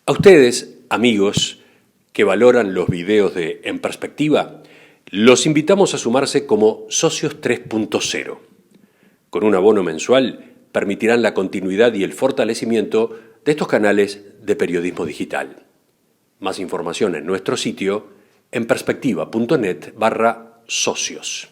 A ustedes, amigos, que valoran los videos de En Perspectiva, los invitamos a sumarse como socios 3.0. Con un abono mensual permitirán la continuidad y el fortalecimiento de estos canales de periodismo digital. Más información en nuestro sitio enperspectiva.net/socios.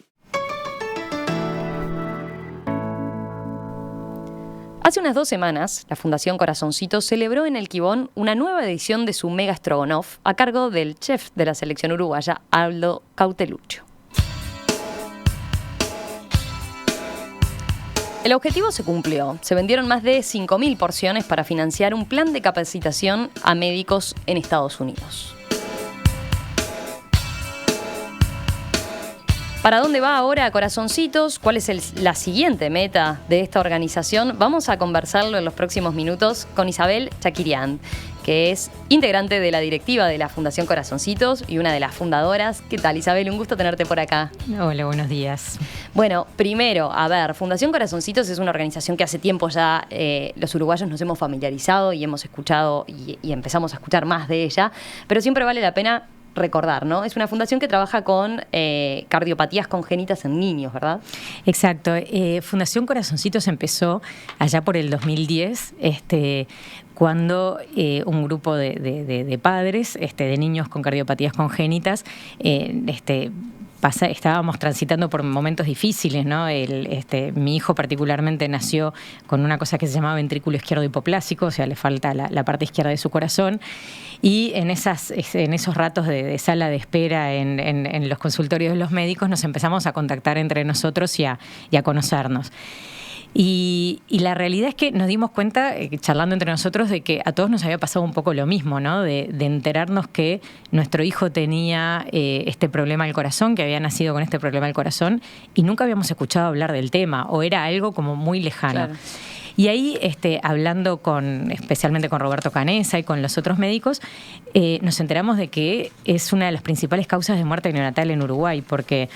Hace unas 2 semanas, la Fundación Corazoncitos celebró en el Quibón una nueva edición de su Mega Stroganoff a cargo del chef de la selección uruguaya, Aldo Cauteluccio. El objetivo se cumplió. Se vendieron más de 5.000 porciones para financiar un plan de capacitación a médicos en Estados Unidos. ¿Para dónde va ahora Corazoncitos? ¿Cuál es la siguiente meta de esta organización? Vamos a conversarlo en los próximos minutos con Isabel Chakirian, que es integrante de la directiva de la Fundación Corazoncitos y una de las fundadoras. ¿Qué tal, Isabel? Un gusto tenerte por acá. Hola, buenos días. Bueno, primero, Fundación Corazoncitos es una organización que hace tiempo ya los uruguayos nos hemos familiarizado y hemos escuchado y empezamos a escuchar más de ella, pero siempre vale la pena recordar, ¿no? Es una fundación que trabaja con cardiopatías congénitas en niños, ¿verdad? Exacto. Fundación Corazoncitos empezó allá por el 2010, cuando un grupo de padres, de niños con cardiopatías congénitas, estábamos transitando por momentos difíciles, ¿no? Mi hijo particularmente nació con una cosa que se llama ventrículo izquierdo hipoplásico, o sea, le falta la parte izquierda de su corazón, y en esos ratos de sala de espera en los consultorios de los médicos nos empezamos a contactar entre nosotros y a conocernos. Y la realidad es que nos dimos cuenta, charlando entre nosotros, de que a todos nos había pasado un poco lo mismo, ¿no? De enterarnos que nuestro hijo tenía este problema del corazón, que había nacido con este problema del corazón, y nunca habíamos escuchado hablar del tema, o era algo como muy lejano. Claro. Y ahí, hablando especialmente con Roberto Canessa y con los otros médicos, nos enteramos de que es una de las principales causas de muerte neonatal en Uruguay, porque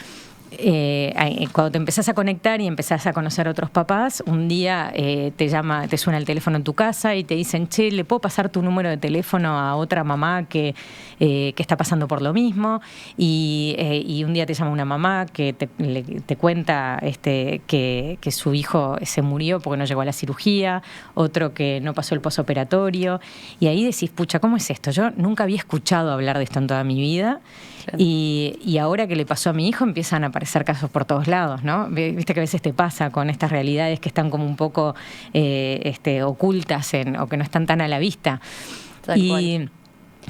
cuando te empezás a conectar y empezás a conocer a otros papás, un día te suena el teléfono en tu casa y te dicen, che, ¿le puedo pasar tu número de teléfono a otra mamá que está pasando por lo mismo? Y un día te llama una mamá que te cuenta que su hijo se murió porque no llegó a la cirugía, otro que no pasó el posoperatorio, y ahí decís, pucha, ¿cómo es esto? Yo nunca había escuchado hablar de esto en toda mi vida. Claro. Y ahora que le pasó a mi hijo empiezan a aparecer casos por todos lados, ¿no? Viste que a veces te pasa con estas realidades que están como un poco ocultas o que no están tan a la vista. Y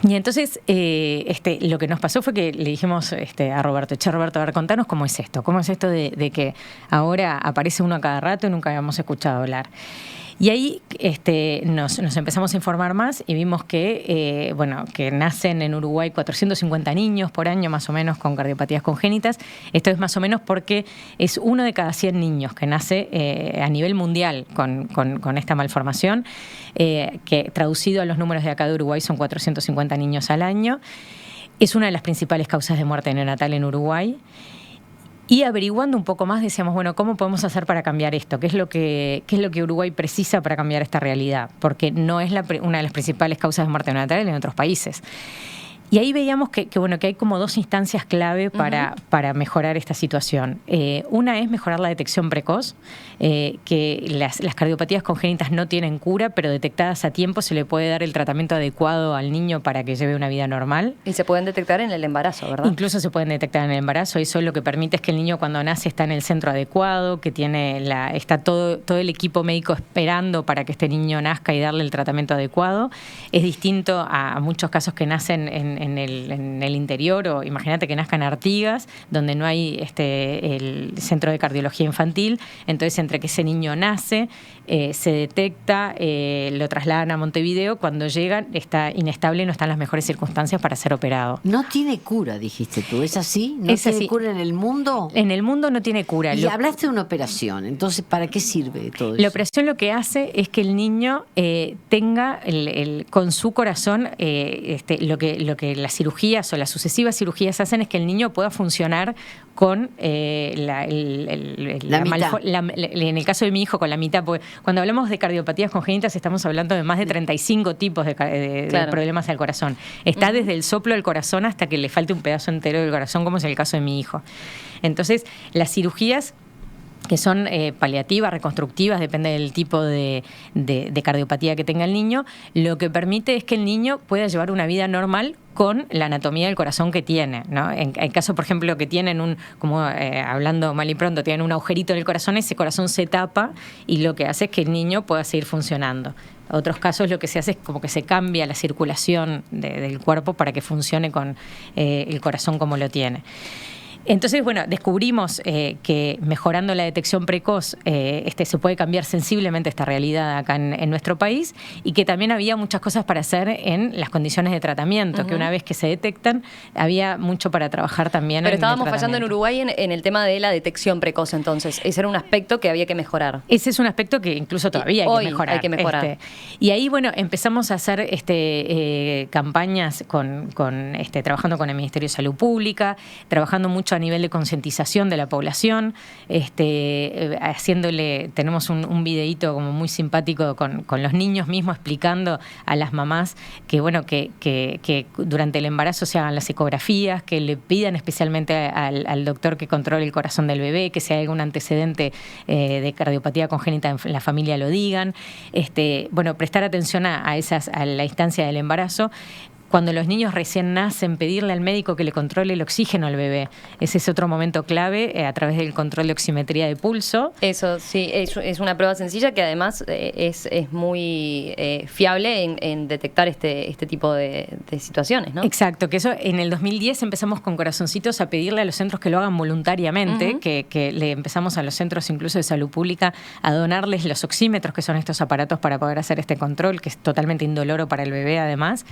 entonces lo que nos pasó fue que le dijimos a Roberto, Roberto, a ver, contanos cómo es esto de que ahora aparece uno a cada rato y nunca habíamos escuchado hablar. Y ahí nos empezamos a informar más y vimos que nacen en Uruguay 450 niños por año más o menos con cardiopatías congénitas. Esto es más o menos porque es 1 de cada 100 niños que nace a nivel mundial con esta malformación, que traducido a los números de acá de Uruguay son 450 niños al año. Es una de las principales causas de muerte neonatal en Uruguay. Y averiguando un poco más decíamos, bueno, ¿cómo podemos hacer para cambiar esto? ¿Qué es lo que Uruguay precisa para cambiar esta realidad? Porque no es una de las principales causas de muerte neonatal en otros países. Y ahí veíamos que hay como 2 instancias clave para mejorar esta situación. Una es mejorar la detección precoz, que las cardiopatías congénitas no tienen cura, pero detectadas a tiempo se le puede dar el tratamiento adecuado al niño para que lleve una vida normal. Y se pueden detectar en el embarazo, ¿verdad? Incluso se pueden detectar en el embarazo. Eso lo que permite es que el niño cuando nace está en el centro adecuado, que está todo el equipo médico esperando para que este niño nazca y darle el tratamiento adecuado. Es distinto a muchos casos que nacen en el interior, o imagínate que nazcan Artigas, donde no hay el centro de cardiología infantil. Entonces, entre que ese niño nace, se detecta, lo trasladan a Montevideo, cuando llegan está inestable y no está en las mejores circunstancias para ser operado. No tiene cura, dijiste tú, ¿es así? ¿No es tiene así. cura en el mundo? En el mundo no tiene cura. Y hablaste de una operación, entonces, ¿para qué sirve todo eso? La operación lo que hace es que el niño tenga con su corazón lo que las cirugías o las sucesivas cirugías hacen es que el niño pueda funcionar con La mitad. en el caso de mi hijo, con la mitad. Porque cuando hablamos de cardiopatías congénitas estamos hablando de más de 35 tipos de Claro. problemas del corazón. Está desde el soplo del corazón hasta que le falte un pedazo entero del corazón, como es el caso de mi hijo. Entonces, las cirugías que son paliativas, reconstructivas, depende del tipo de cardiopatía que tenga el niño, lo que permite es que el niño pueda llevar una vida normal con la anatomía del corazón que tiene, ¿no? En caso, por ejemplo, que tienen hablando mal y pronto, tienen un agujerito en el corazón, ese corazón se tapa y lo que hace es que el niño pueda seguir funcionando. En otros casos lo que se hace es como que se cambia la circulación del cuerpo para que funcione con el corazón como lo tiene. Entonces, bueno, descubrimos que mejorando la detección precoz se puede cambiar sensiblemente esta realidad acá en nuestro país, y que también había muchas cosas para hacer en las condiciones de tratamiento, que una vez que se detectan había mucho para trabajar también. Pero estábamos fallando en Uruguay en el tema de la detección precoz, entonces. Ese era un aspecto que había que mejorar. Ese es un aspecto que incluso todavía hay que mejorar. Y ahí, bueno, empezamos a hacer campañas trabajando con el Ministerio de Salud Pública, trabajando mucho a nivel de concientización de la población, tenemos un videíto como muy simpático con los niños mismos explicando a las mamás que durante el embarazo se hagan las ecografías, que le pidan especialmente al doctor que controle el corazón del bebé, que si hay algún antecedente de cardiopatía congénita en la familia lo digan, prestar atención a la instancia del embarazo. Cuando los niños recién nacen, pedirle al médico que le controle el oxígeno al bebé. Ese es otro momento clave a través del control de oximetría de pulso. Eso sí, es una prueba sencilla que además es muy fiable en detectar este tipo de situaciones, ¿no? Exacto, que eso en el 2010 empezamos con corazoncitos a pedirle a los centros que lo hagan voluntariamente, que le empezamos a los centros incluso de salud pública a donarles los oxímetros, que son estos aparatos para poder hacer este control, que es totalmente indoloro para el bebé además.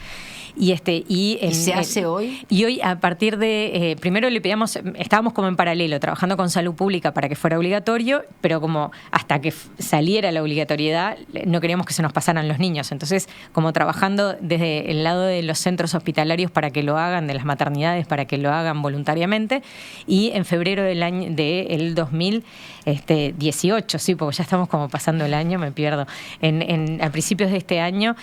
¿Y se hace hoy? Y hoy, a partir de... primero le pedíamos... Estábamos como en paralelo, trabajando con salud pública para que fuera obligatorio, pero como hasta que saliera la obligatoriedad, no queríamos que se nos pasaran los niños. Entonces, como trabajando desde el lado de los centros hospitalarios para que lo hagan, de las maternidades para que lo hagan voluntariamente, y en febrero del 2018, sí, porque ya estamos como pasando el año, me pierdo. A principios de este año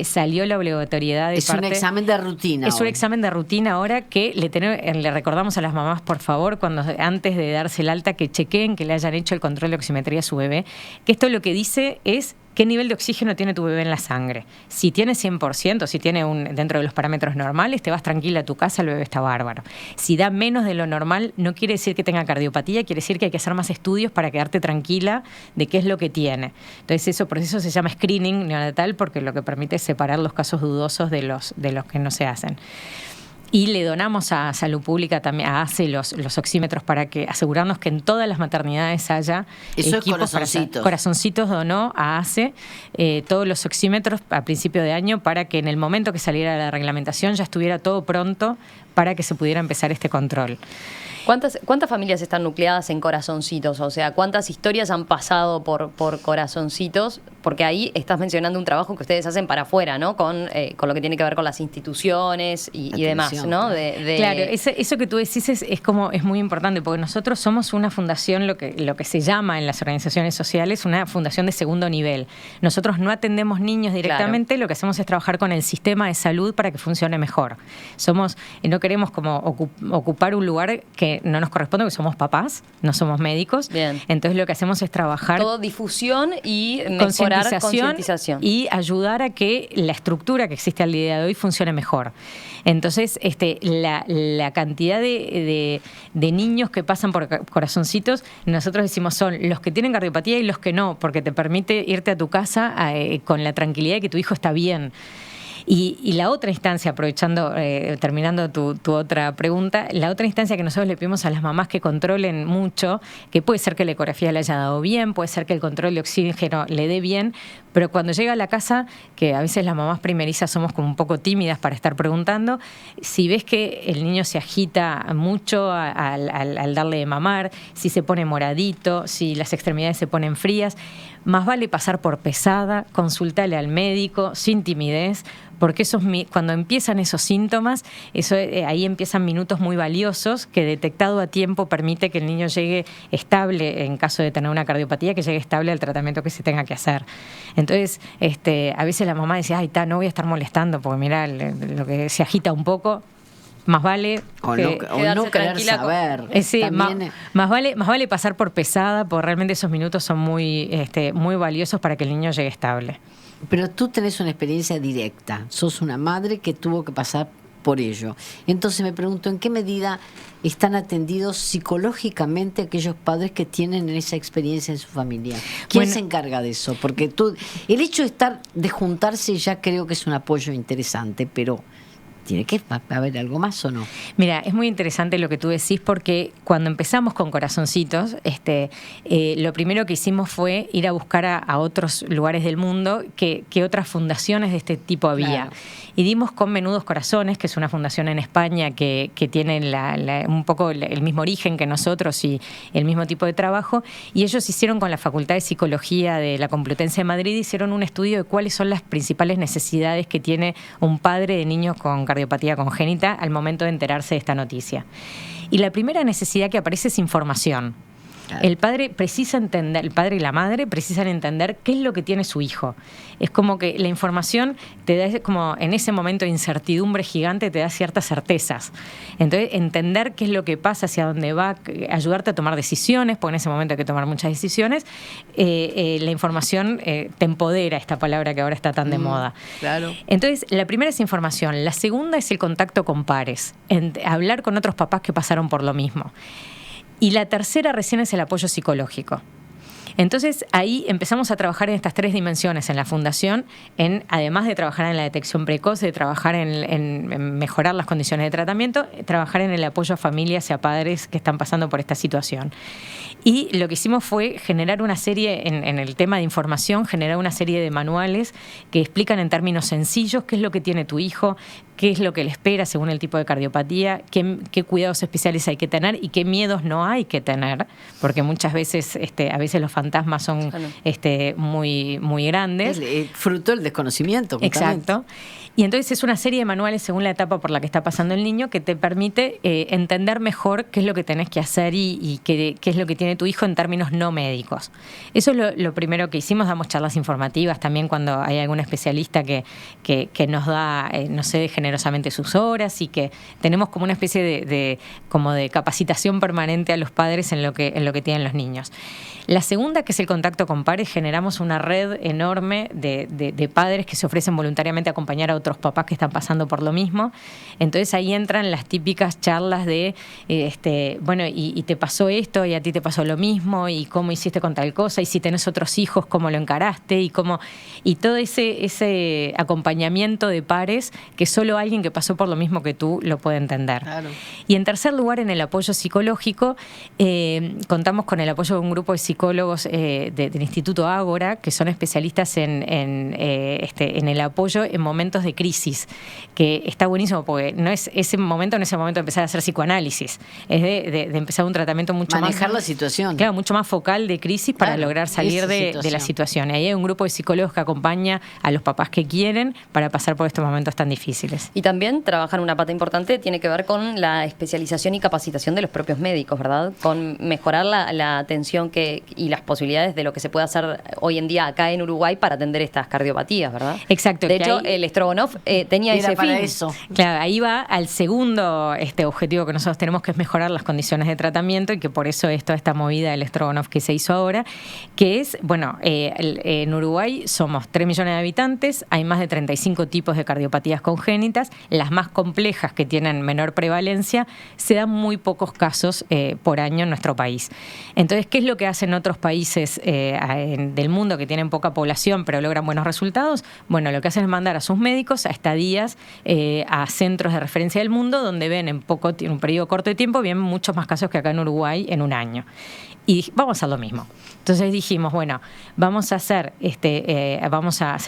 salió la obligatoriedad de parte... Un examen de rutina. Es un examen de rutina ahora que le recordamos a las mamás, por favor, antes de darse el alta, que chequeen que le hayan hecho el control de oximetría a su bebé, que esto lo que dice es qué nivel de oxígeno tiene tu bebé en la sangre. Si tiene 100%, si tiene dentro de los parámetros normales, te vas tranquila a tu casa, el bebé está bárbaro. Si da menos de lo normal, no quiere decir que tenga cardiopatía, quiere decir que hay que hacer más estudios para quedarte tranquila de qué es lo que tiene. Entonces, por eso se llama screening neonatal, porque lo que permite es separar los casos dudosos de los que no se hacen. Y le donamos a Salud Pública también, a ACE, los oxímetros para asegurarnos que en todas las maternidades haya eso equipos. Corazoncitos. Corazoncitos donó a ACE todos los oxímetros a principio de año para que en el momento que saliera la reglamentación ya estuviera todo pronto para que se pudiera empezar este control. ¿Cuántas familias están nucleadas en Corazoncitos? O sea, ¿cuántas historias han pasado por Corazoncitos? Porque ahí estás mencionando un trabajo que ustedes hacen para afuera, ¿no? Con lo que tiene que ver con las instituciones y demás, ¿no? Claro, eso que tú decís es muy importante, porque nosotros somos una fundación, lo que se llama en las organizaciones sociales, una fundación de segundo nivel. Nosotros no atendemos niños directamente, claro. Lo que hacemos es trabajar con el sistema de salud para que funcione mejor. No queremos como ocupar un lugar que no nos corresponde, porque somos papás, no somos médicos. Bien. Entonces lo que hacemos es trabajar... Todo difusión y mejorar concientización. Y ayudar a que la estructura que existe al día de hoy funcione mejor. Entonces, la cantidad de niños que pasan por Corazoncitos, nosotros decimos son los que tienen cardiopatía y los que no, porque te permite irte a tu casa con la tranquilidad de que tu hijo está bien. Y la otra instancia, aprovechando, terminando tu otra pregunta, la otra instancia que nosotros le pedimos a las mamás que controlen mucho, que puede ser que la ecografía le haya dado bien, puede ser que el control de oxígeno le dé bien, pero cuando llega a la casa, que a veces las mamás primerizas somos como un poco tímidas para estar preguntando, si ves que el niño se agita mucho al darle de mamar, si se pone moradito, si las extremidades se ponen frías, más vale pasar por pesada, consultarle al médico, sin timidez, porque cuando empiezan esos síntomas, ahí empiezan minutos muy valiosos que detectado a tiempo permite que el niño llegue estable, en caso de tener una cardiopatía, que llegue estable al tratamiento que se tenga que hacer. Entonces, a veces la mamá dice, no voy a estar molestando, porque mira, lo que se agita un poco, más vale o no querer saber. Más vale pasar por pesada, porque realmente esos minutos son muy valiosos para que el niño llegue estable. Pero tú tenés una experiencia directa, sos una madre que tuvo que pasar por ello. Entonces me pregunto, ¿en qué medida están atendidos psicológicamente aquellos padres que tienen esa experiencia en su familia? ¿Quién se encarga de eso? Porque el hecho de juntarse ya creo que es un apoyo interesante, pero ¿tiene que haber algo más o no? Mira, es muy interesante lo que tú decís, porque cuando empezamos con Corazoncitos, lo primero que hicimos fue ir a buscar a otros lugares del mundo que otras fundaciones de este tipo había. Claro. Y dimos con Menudos Corazones, que es una fundación en España que tiene un poco el mismo origen que nosotros y el mismo tipo de trabajo, y ellos hicieron con la Facultad de Psicología de la Complutense de Madrid, hicieron un estudio de cuáles son las principales necesidades que tiene un padre de niños con cardiopatía congénita al momento de enterarse de esta noticia. Y la primera necesidad que aparece es información. Claro. El padre y la madre precisan entender qué es lo que tiene su hijo. Es como que la información te da, como en ese momento de incertidumbre gigante, te da ciertas certezas. Entonces, entender qué es lo que pasa, hacia dónde va, ayudarte a tomar decisiones, porque en ese momento hay que tomar muchas decisiones. La información te empodera, esta palabra que ahora está tan de moda. Claro. Entonces, la primera es información. La segunda es el contacto con pares, hablar con otros papás que pasaron por lo mismo. Y la tercera recién es el apoyo psicológico. Entonces ahí empezamos a trabajar en estas 3 dimensiones en la fundación, además de trabajar en la detección precoz, de trabajar en mejorar las condiciones de tratamiento, trabajar en el apoyo a familias y a padres que están pasando por esta situación. Y lo que hicimos fue generar una serie, en el tema de información, generar una serie de manuales que explican en términos sencillos qué es lo que tiene tu hijo, qué es lo que le espera según el tipo de cardiopatía, qué cuidados especiales hay que tener y qué miedos no hay que tener, porque muchas veces, a veces los fantasmas son muy, muy grandes. Fruto del desconocimiento. Exacto. Y entonces es una serie de manuales según la etapa por la que está pasando el niño que te permite entender mejor qué es lo que tenés que hacer y qué es lo que tiene tu hijo en términos no médicos. Eso es lo primero que hicimos. Damos charlas informativas también cuando hay algún especialista que nos da, nos cede generosamente sus horas, y que tenemos como una especie de capacitación permanente a los padres en lo que tienen los niños. La segunda, que es el contacto con pares, generamos una red enorme de padres que se ofrecen voluntariamente a acompañar a otros papás que están pasando por lo mismo. Entonces ahí entran las típicas charlas de, y te pasó esto, y a ti te pasó lo mismo, y cómo hiciste con tal cosa, y si tenés otros hijos, cómo lo encaraste, y todo ese acompañamiento de pares que solo alguien que pasó por lo mismo que tú lo puede entender. Claro. Y en tercer lugar, en el apoyo psicológico, contamos con el apoyo de un grupo de psicólogos del Instituto Ágora, que son especialistas en el apoyo en momentos de crisis, que está buenísimo, porque no es ese momento de empezar a hacer psicoanálisis, es de empezar un tratamiento mucho manejar la situación. Claro, mucho más focal de crisis para lograr salir de la situación. Y ahí hay un grupo de psicólogos que acompaña a los papás que quieren para pasar por estos momentos tan difíciles. Y también trabajan una pata importante, tiene que ver con la especialización y capacitación de los propios médicos, ¿verdad? Con mejorar la atención y las posibilidades de lo que se puede hacer hoy en día acá en Uruguay para atender estas cardiopatías, ¿verdad? Exacto. De hecho, el Strogonov tenía ese fin. Eso. Claro, ahí va al segundo objetivo que nosotros tenemos, que es mejorar las condiciones de tratamiento, y que por eso es toda esta movida del Strogonov que se hizo ahora, que es, en Uruguay somos 3 millones de habitantes, hay más de 35 tipos de cardiopatías congénitas, las más complejas, que tienen menor prevalencia, se dan muy pocos casos por año en nuestro país. Entonces, ¿qué es lo que hacen otros países del mundo que tienen poca población pero logran buenos resultados? Bueno, lo que hacen es mandar a sus médicos a estadías a centros de referencia del mundo, donde ven en un periodo corto de tiempo, ven muchos más casos que acá en Uruguay en un año. Y vamos a hacer lo mismo. Entonces dijimos, vamos a hacer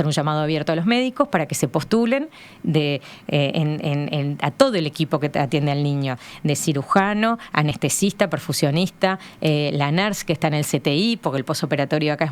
un llamado abierto a los médicos para que se postulen. a todo el equipo que atiende al niño, de cirujano, anestesista, perfusionista, la nurse que está en el CTI, porque el posoperatorio acá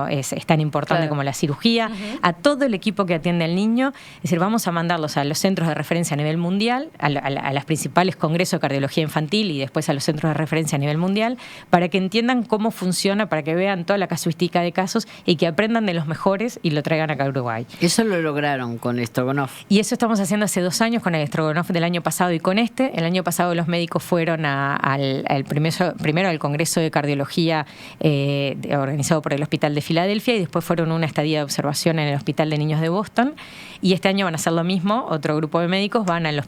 es tan importante como la cirugía, a todo el equipo que atiende al niño. Es decir, vamos a mandarlos a los centros de referencia a nivel mundial, a las principales congresos de cardiología infantil y después a los centros de referencia a nivel mundial, para que entiendan cómo funciona, para que vean toda la casuística de casos y que aprendan de los mejores y lo traigan acá a Uruguay. Eso lo lograron con el Strogonoff. Y eso estamos haciendo hace 2 años con el Strogonoff del año pasado y con este. El año pasado los médicos fueron primero al Congreso de Cardiología organizado por el Hospital de Filadelfia y después fueron una estadía de observación en el Hospital de Niños de Boston. Y este año van a hacer lo mismo, otro grupo de médicos van al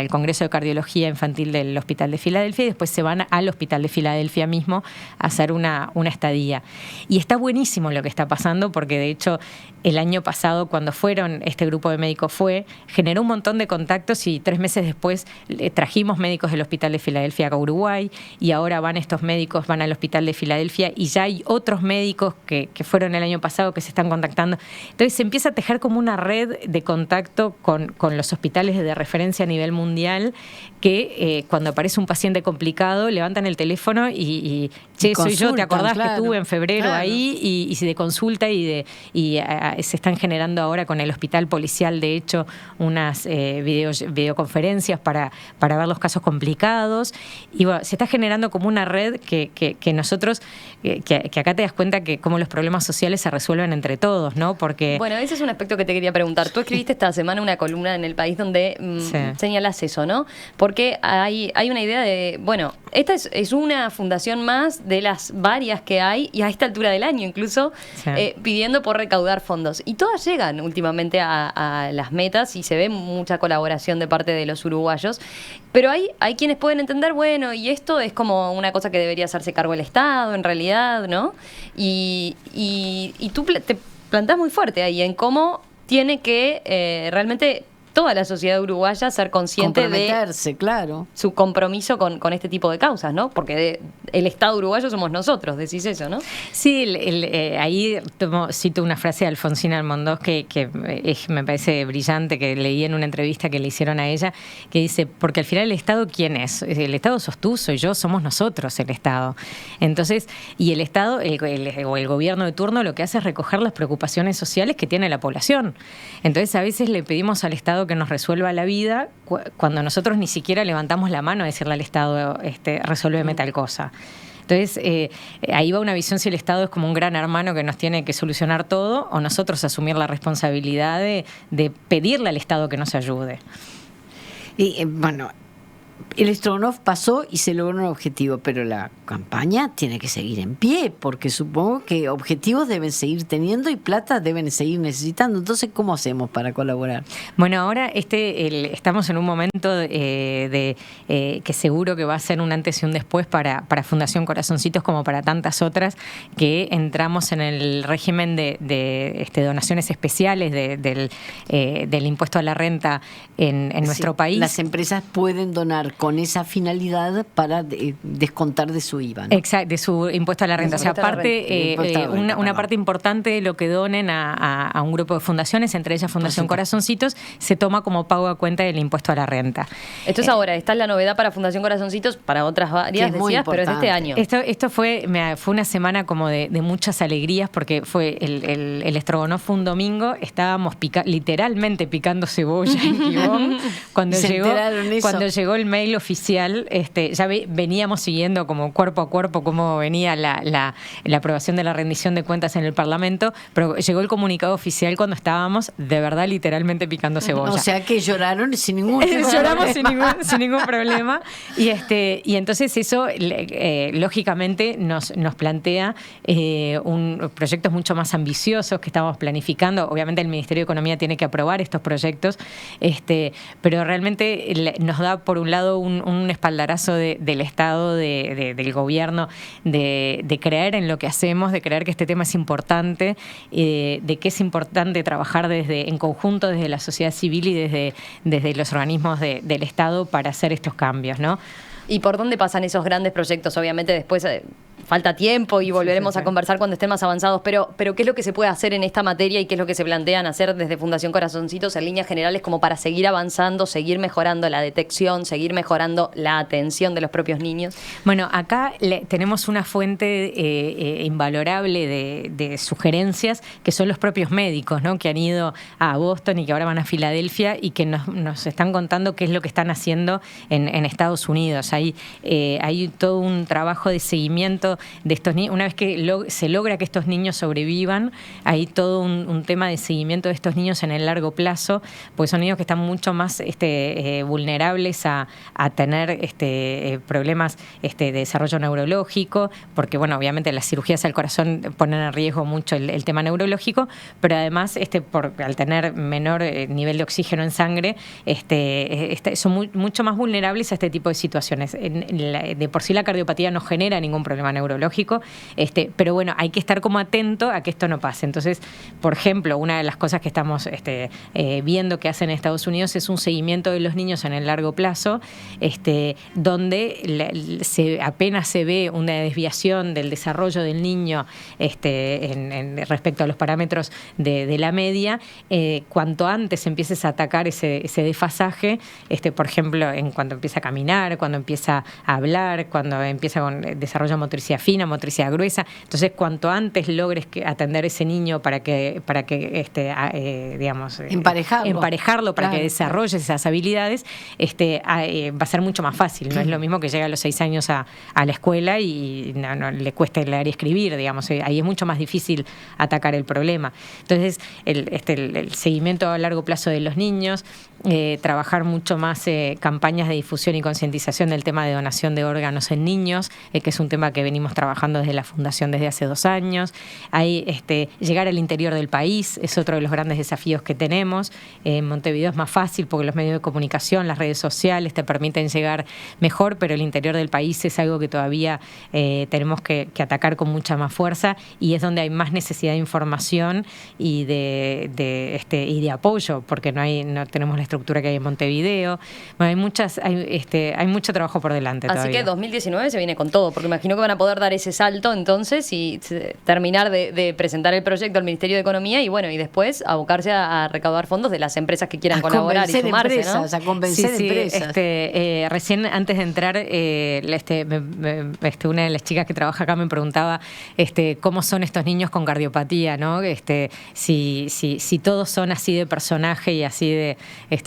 Congreso de Cardiología Infantil del Hospital de Filadelfia y después se van al Hospital de Filadelfia mismo a hacer una estadía. Y está buenísimo lo que está pasando porque de hecho el año pasado cuando este grupo de médicos generó un montón de contactos y 3 meses después trajimos médicos del Hospital de Filadelfia acá a Uruguay y ahora estos médicos van al Hospital de Filadelfia y ya hay otros médicos que fueron el año pasado que se están contactando. Entonces se empieza a tejer como una red de contacto con los hospitales de referencia a nivel mundial que cuando aparece un paciente complicado levantan el teléfono y soy yo, ¿te acordás que estuve en febrero ahí? Y de consulta y se están generando ahora con el hospital policial, de hecho, unas videoconferencias para ver los casos complicados. Y bueno, se está generando como una red que nosotros, que acá te das cuenta que cómo los problemas sociales se resuelven entre todos, ¿no? Porque... Bueno, ese es un aspecto que te quería preguntar. Tú escribiste esta semana una columna en El País donde señalas eso, ¿no? Porque hay una idea de, bueno, esta es una fundación más de las varias que hay, y a esta altura del año incluso, pidiendo por recaudar fondos. Y todas llegan últimamente a las metas y se ve mucha colaboración de parte de los uruguayos. Pero hay quienes pueden entender, bueno, y esto es como una cosa que debería hacerse cargo el Estado, en realidad, ¿no? Y tú te plantás muy fuerte ahí en cómo tiene que realmente toda la sociedad uruguaya ser consciente de claro, su compromiso con este tipo de causas, ¿no? Porque el Estado uruguayo somos nosotros, decís eso, ¿no? Sí, ahí cito una frase de Alfonsina Almondós que me parece brillante, que leí en una entrevista que le hicieron a ella, que dice, porque al final el Estado, ¿quién es? El Estado sos tú, soy yo, somos nosotros el Estado. Entonces, y el Estado, o el gobierno de turno, lo que hace es recoger las preocupaciones sociales que tiene la población. Entonces, a veces le pedimos al Estado que nos resuelva la vida cuando nosotros ni siquiera levantamos la mano a decirle al Estado, resuélveme tal cosa. Entonces, ahí va una visión si el Estado es como un gran hermano que nos tiene que solucionar todo, o nosotros asumir la responsabilidad de pedirle al Estado que nos ayude. Y bueno, el Strogonoff pasó y se logró un objetivo, pero la campaña tiene que seguir en pie, porque supongo que objetivos deben seguir teniendo y plata deben seguir necesitando. Entonces, ¿cómo hacemos para colaborar? Bueno, ahora estamos en un momento que seguro que va a ser un antes y un después para Fundación Corazoncitos, como para tantas otras, que entramos en el régimen de donaciones especiales del impuesto a la renta en nuestro país. Las empresas pueden donar con esa finalidad para descontar de su IVA, ¿no? Exacto, de su impuesto a la renta. O sea, aparte, una parte importante de lo que donen a un grupo de fundaciones, entre ellas Fundación Corazoncitos, se toma como pago a cuenta del impuesto a la renta. Esto es ahora, esta es la novedad para Fundación Corazoncitos, para otras varias, decías, pero es de este año. Esto fue una semana como de muchas alegrías, porque fue el Strogonoff fue un domingo, estábamos literalmente picando cebolla en Gibón, cuando llegó el mail oficial. Ya veníamos siguiendo como cuerpo a cuerpo cómo venía la aprobación de la rendición de cuentas en el Parlamento, pero llegó el comunicado oficial cuando estábamos de verdad literalmente picando cebolla. O sea que lloraron sin ningún problema. Lloramos sin ningún problema. Y entonces eso lógicamente nos plantea proyectos mucho más ambiciosos que estamos planificando. Obviamente el Ministerio de Economía tiene que aprobar estos proyectos, pero realmente nos da por un lado un espaldarazo del Estado, del gobierno, de creer en lo que hacemos, de creer que este tema es importante, de que es importante trabajar en conjunto desde la sociedad civil y desde los organismos del Estado para hacer estos cambios, ¿no? ¿Y por dónde pasan esos grandes proyectos? Obviamente después falta tiempo y volveremos a conversar cuando estén más avanzados, pero ¿qué es lo que se puede hacer en esta materia y qué es lo que se plantean hacer desde Fundación Corazoncitos en líneas generales como para seguir avanzando, seguir mejorando la detección, seguir mejorando la atención de los propios niños? Bueno, acá tenemos una fuente invalorable de sugerencias que son los propios médicos, ¿no? Que han ido a Boston y que ahora van a Filadelfia y que nos están contando qué es lo que están haciendo en Estados Unidos. Hay todo un trabajo de seguimiento de estos niños. Una vez que se logra que estos niños sobrevivan, hay todo un tema de seguimiento de estos niños en el largo plazo, porque son niños que están mucho más vulnerables a tener problemas de desarrollo neurológico, porque bueno, obviamente las cirugías al corazón ponen en riesgo mucho el tema neurológico, pero además al tener menor nivel de oxígeno en sangre, son mucho más vulnerables a este tipo de situaciones. De por sí la cardiopatía no genera ningún problema neurológico, pero bueno, hay que estar como atento a que esto no pase. Entonces, por ejemplo, una de las cosas que estamos viendo que hacen en Estados Unidos es un seguimiento de los niños en el largo plazo, donde apenas se ve una desviación del desarrollo del niño respecto a los parámetros de la media, cuanto antes empieces a atacar ese desfasaje, por ejemplo, cuando empieza a caminar, cuando empieza a hablar, cuando empieza con desarrollo de motricidad fina, motricidad gruesa. Entonces, cuanto antes logres atender a ese niño para que digamos, emparejarlo para que desarrolle esas habilidades, va a ser mucho más fácil. No es lo mismo que llegue a los 6 años a la escuela y no le cueste leer y escribir, digamos. Ahí es mucho más difícil atacar el problema. Entonces, el seguimiento a largo plazo de los niños, trabajar mucho más campañas de difusión y concientización del tema de donación de órganos en niños, que es un tema que venimos trabajando desde la Fundación desde hace 2 años. Llegar al interior del país es otro de los grandes desafíos que tenemos. En Montevideo es más fácil porque los medios de comunicación, las redes sociales te permiten llegar mejor, pero el interior del país es algo que todavía tenemos que atacar con mucha más fuerza, y es donde hay más necesidad de información y de apoyo, porque no tenemos la estructura que hay en Montevideo. Bueno, hay mucho trabajo por delante todavía. Así que 2019 se viene con todo, porque imagino que van a poder dar ese salto entonces y terminar de presentar el proyecto al Ministerio de Economía y bueno, y después abocarse a recaudar fondos de las empresas que quieran colaborar y sumarse, empresas, ¿no? A convencer empresas. Recién antes de entrar, una de las chicas que trabaja acá me preguntaba cómo son estos niños con cardiopatía, ¿no? Si todos son así de personaje y así de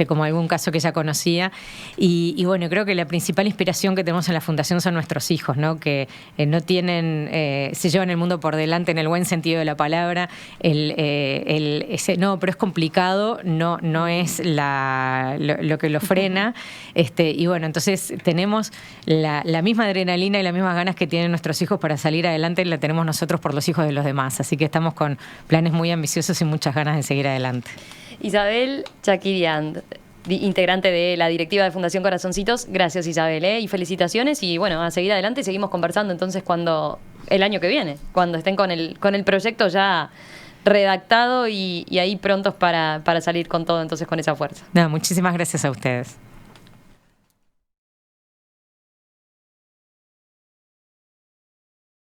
como algún caso que ella conocía. Y bueno, creo que la principal inspiración que tenemos en la Fundación son nuestros hijos, ¿no? Que no tienen, se llevan el mundo por delante en el buen sentido de la palabra. No, pero es complicado, no es lo que lo frena. Y bueno, entonces tenemos la misma adrenalina y las mismas ganas que tienen nuestros hijos para salir adelante, la tenemos nosotros por los hijos de los demás. Así que estamos con planes muy ambiciosos y muchas ganas de seguir adelante. Isabel Chakirian, integrante de la directiva de Fundación Corazoncitos. Gracias, Isabel, y felicitaciones, y bueno, a seguir adelante y seguimos conversando entonces el año que viene, cuando estén con el proyecto ya redactado y ahí prontos para salir con todo, entonces con esa fuerza. No, muchísimas gracias a ustedes.